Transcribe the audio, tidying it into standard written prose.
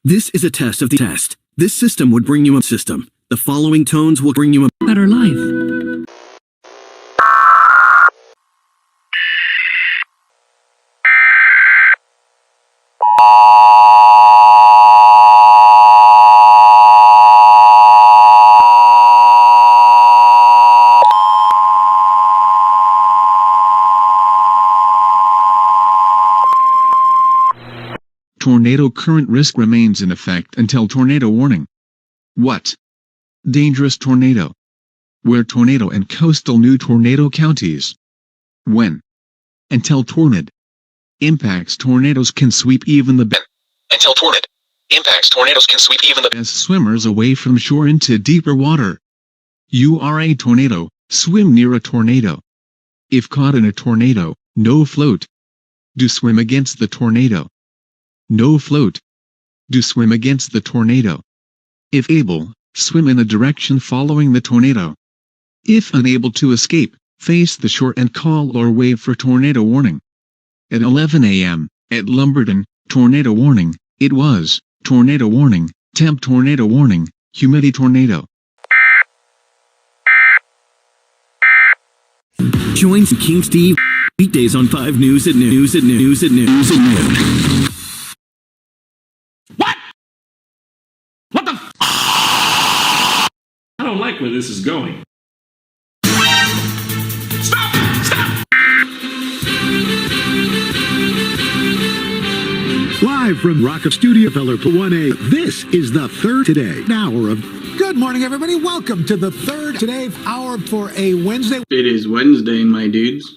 This is a test of the test. This system would bring you a system. The following tones will bring you a better life. Tornado current risk remains in effect until tornado warning. What? Dangerous tornado. Where tornado and coastal new tornado counties. When? Until tornado. Impacts tornadoes can sweep even the best. Until tornado. Impacts tornadoes can sweep even the best swimmers away from shore into deeper water. You are a tornado, swim near a tornado. If caught in a tornado, no float. Do swim against the tornado. No float. Do swim against the tornado. If able, swim in a direction following the tornado. If unable to escape, face the shore and call or wave for tornado warning. At 11 a.m., at Lumberton, tornado warning, it was, tornado warning, temp tornado warning, humidity tornado. Join King Steve weekdays on 5 News at noon. What the f- I don't like where this is going. Stop! Stop! Live from Rocket Studio Feller 1A, this is the third today hour of... Good morning, everybody. Welcome to the third today hour for a Wednesday. It is Wednesday, my dudes.